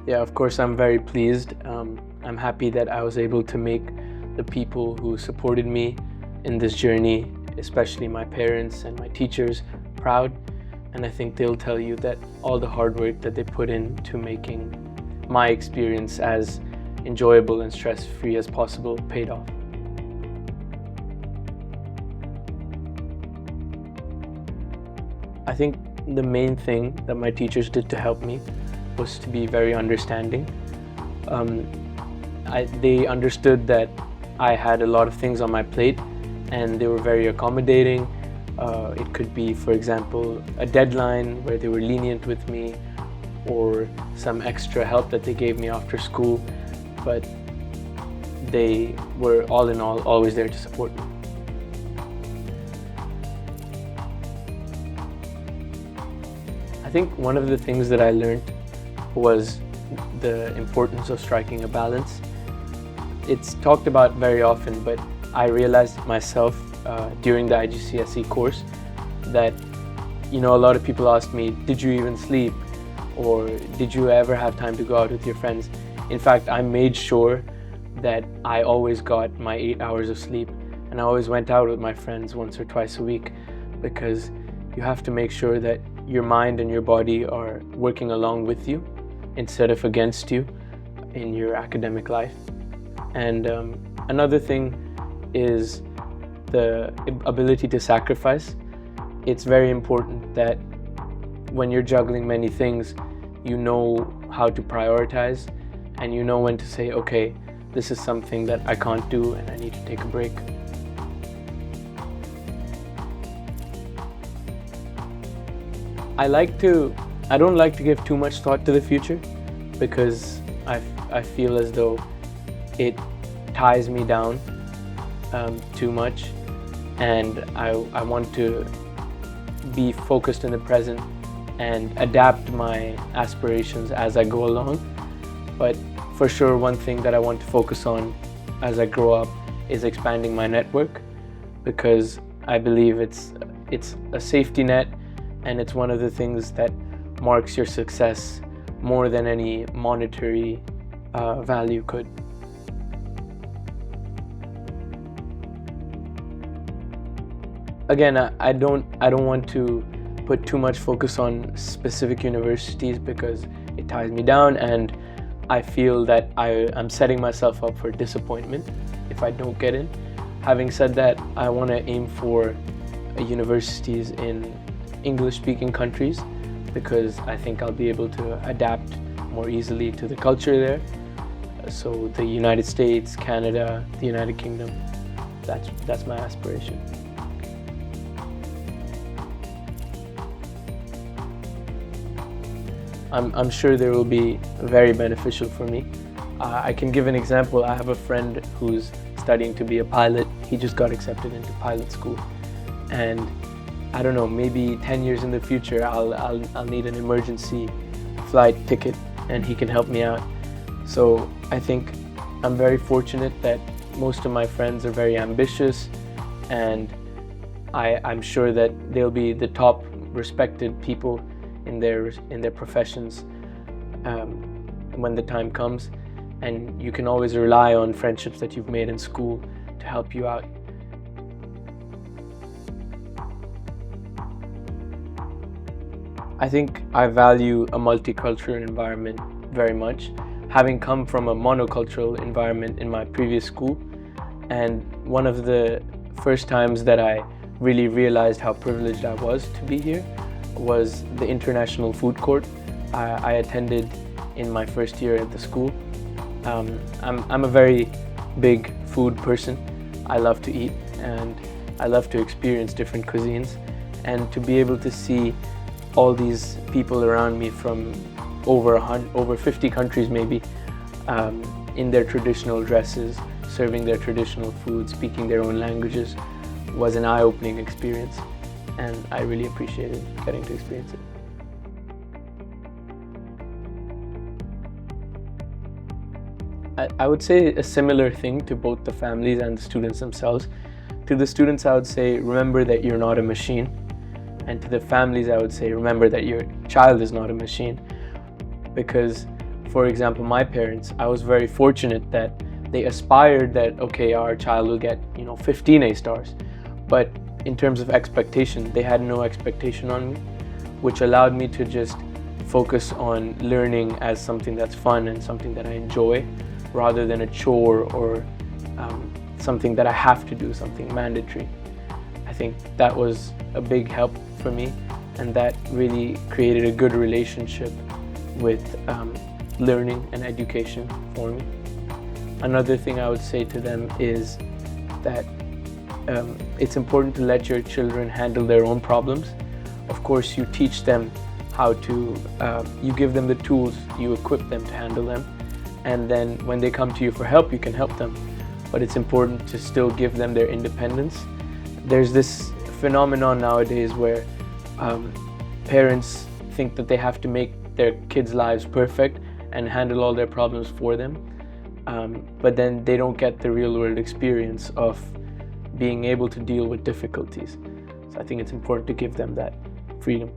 Yeah, of course, I'm very pleased. I'm happy that I was able to make the people who supported me in this journey, especially my parents and my teachers, proud. And I think they'll tell you that all the hard work that they put into making my experience as enjoyable and stress-free as possible paid off. I think the main thing that my teachers did to help me was to be very understanding. They understood that I had a lot of things on my plate, and they were very accommodating. It could be, for example, a deadline where they were lenient with me, or some extra help that they gave me after school, but they were all in all always there to support me. I think one of the things that I learned was the importance of striking a balance. It's talked about very often, but I realized myself during the IGCSE course that, a lot of people ask me, did you even sleep? Or did you ever have time to go out with your friends? In fact, I made sure that I always got my 8 hours of sleep, and I always went out with my friends once or twice a week, because you have to make sure that your mind and your body are working along with you instead of against you in your academic life. And another thing is the ability to sacrifice. It's very important that when you're juggling many things, you know how to prioritize, and you know when to say, okay, this is something that I can't do and I need to take a break. I don't like to give too much thought to the future, because I feel as though it ties me down too much, and I want to be focused in the present and adapt my aspirations as I go along. But for sure, one thing that I want to focus on as I grow up is expanding my network, because I believe it's a safety net, and it's one of the things that marks your success more than any monetary value could. Again, I don't want to put too much focus on specific universities, because it ties me down, and I feel that I'm setting myself up for disappointment if I don't get in. Having said that, I want to aim for universities in English-speaking countries, because I think I'll be able to adapt more easily to the culture there. So the United States, Canada, the United Kingdom, that's my aspiration. I'm sure they will be very beneficial for me. I can give an example. I have a friend who's studying to be a pilot. He just got accepted into pilot school, and I don't know, maybe 10 years in the future, I'll need an emergency flight ticket, and he can help me out. So I think I'm very fortunate that most of my friends are very ambitious, and I'm sure that they'll be the top respected people in their professions when the time comes, and you can always rely on friendships that you've made in school to help you out. I think I value a multicultural environment very much, having come from a monocultural environment in my previous school. And one of the first times that I really realized how privileged I was to be here was the International Food Court I attended in my first year at the school. I'm a very big food person. I love to eat, and I love to experience different cuisines, and to be able to see all these people around me from over 50 countries maybe, in their traditional dresses, serving their traditional food, speaking their own languages, was an eye-opening experience, and I really appreciated getting to experience it. I would say a similar thing to both the families and the students themselves. To the students, I would say, remember that you're not a machine. And to the families, I would say, remember that your child is not a machine. Because for example, my parents, I was very fortunate that they aspired that, okay, our child will get 15 A stars, but in terms of expectation, they had no expectation on me, which allowed me to just focus on learning as something that's fun and something that I enjoy, rather than a chore or something that I have to do, something mandatory. I think that was a big help for me, and that really created a good relationship with learning and education for me. Another thing I would say to them is that it's important to let your children handle their own problems. Of course, you teach them how to, you give them the tools, you equip them to handle them, and then when they come to you for help, you can help them. But it's important to still give them their independence. There's this phenomenon nowadays where parents think that they have to make their kids' lives perfect and handle all their problems for them, but then they don't get the real-world experience of being able to deal with difficulties. So I think it's important to give them that freedom.